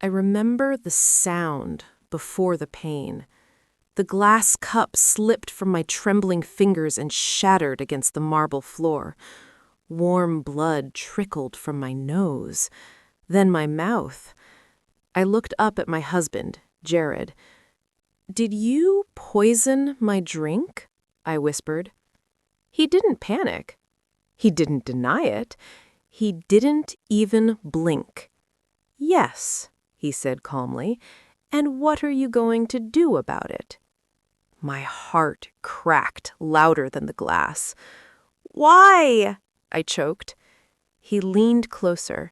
I remember the sound before the pain. The glass cup slipped from my trembling fingers and shattered against the marble floor. Warm blood trickled from my nose, then my mouth. I looked up at my husband, Jared. "Did you poison my drink?" I whispered. He didn't panic. He didn't deny it. He didn't even blink. "Yes," he said calmly, "and what are you going to do about it?" My heart cracked louder than the glass. "Why?" I choked. He leaned closer.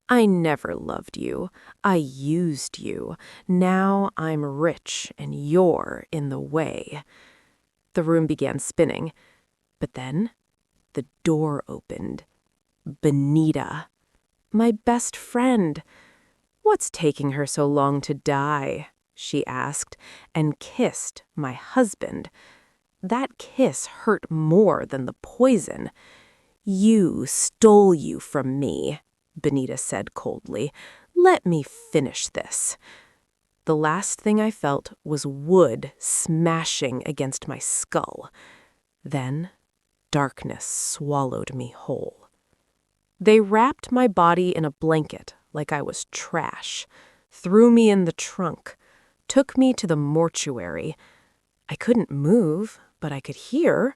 "I never loved you. I used you. Now I'm rich and you're in the way." The room began spinning. But then the door opened. Benita, my best friend. "What's taking her so long to die?" she asked, and kissed my husband. That kiss hurt more than the poison. "You stole you from me," Benita said coldly. "Let me finish this." The last thing I felt was wood smashing against my skull. Then darkness swallowed me whole. They wrapped my body in a blanket like I was trash, threw me in the trunk, took me to the mortuary. I couldn't move, but I could hear.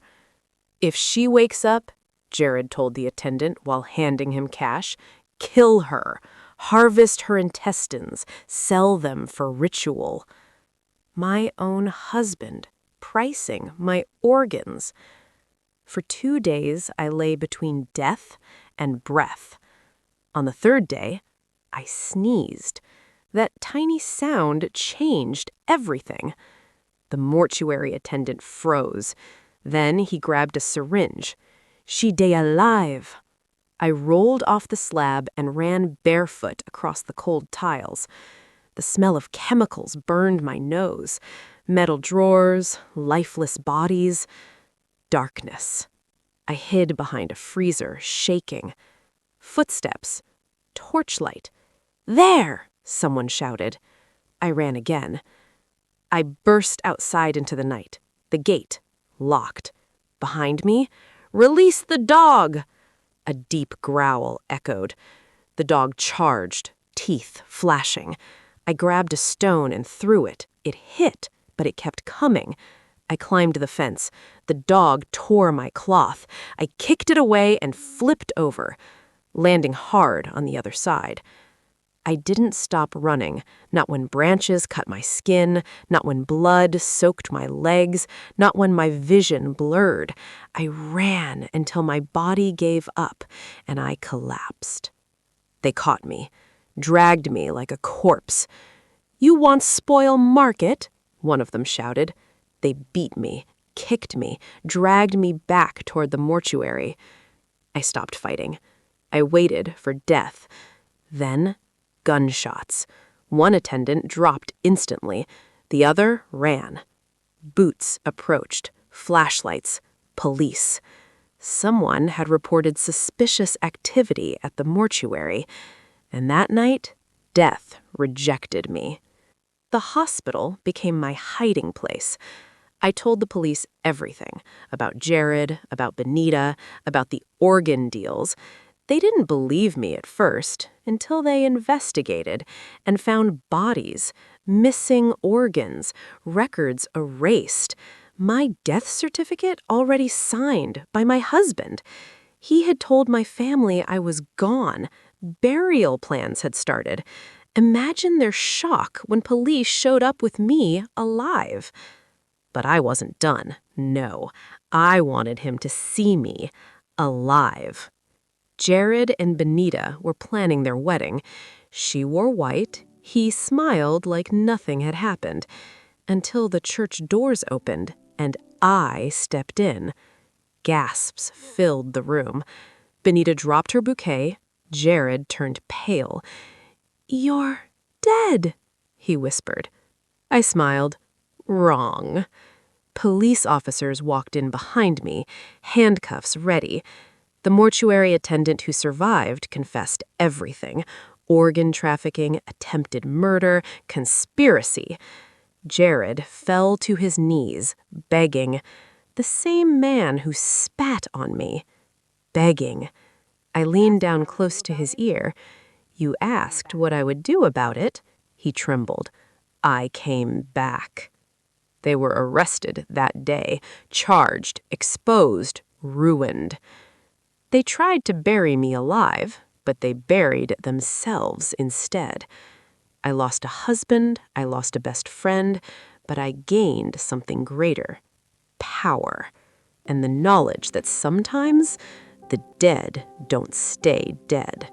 "If she wakes up," Jared told the attendant while handing him cash, "kill her, harvest her intestines, sell them for ritual." My own husband, pricing my organs. For 2 days, I lay between death and breath. On the third day, I sneezed. That tiny sound changed everything. The mortuary attendant froze. Then he grabbed a syringe. "She day alive." I rolled off the slab and ran barefoot across the cold tiles. The smell of chemicals burned my nose. Metal drawers, lifeless bodies, darkness. I hid behind a freezer, shaking. Footsteps. Torchlight. "There!" someone shouted. I ran again. I burst outside into the night. The gate, locked. Behind me, "Release the dog!" A deep growl echoed. The dog charged, teeth flashing. I grabbed a stone and threw it. It hit, but it kept coming. I climbed the fence. The dog tore my cloth. I kicked it away and flipped over, landing hard on the other side. I didn't stop running, not when branches cut my skin, not when blood soaked my legs, not when my vision blurred. I ran until my body gave up and I collapsed. They caught me, dragged me like a corpse. "You want spoil market?" one of them shouted. They beat me, kicked me, dragged me back toward the mortuary. I stopped fighting. I waited for death. Then gunshots. One attendant dropped instantly. The other ran. Boots approached. Flashlights. Police. Someone had reported suspicious activity at the mortuary. And that night, death rejected me. The hospital became my hiding place. I told the police everything about Jared, about Benita, about the organ deals. They didn't believe me at first until they investigated and found bodies, missing organs, records erased, my death certificate already signed by my husband. He had told my family I was gone. Burial plans had started. Imagine their shock when police showed up with me alive. But I wasn't done. No, I wanted him to see me alive. Jared and Benita were planning their wedding. She wore white. He smiled like nothing had happened, until the church doors opened and I stepped in. Gasps filled the room. Benita dropped her bouquet. Jared turned pale. "You're dead," he whispered. I smiled. Wrong. Police officers walked in behind me, handcuffs ready. The mortuary attendant who survived confessed everything. Organ trafficking, attempted murder, conspiracy. Jared fell to his knees, begging. The same man who spat on me. Begging. I leaned down close to his ear. You asked what I would do about it. He trembled. I came back. They were arrested that day, charged, exposed, ruined. They tried to bury me alive, but they buried themselves instead. I lost a husband, I lost a best friend, but I gained something greater. Power. And the knowledge that sometimes the dead don't stay dead.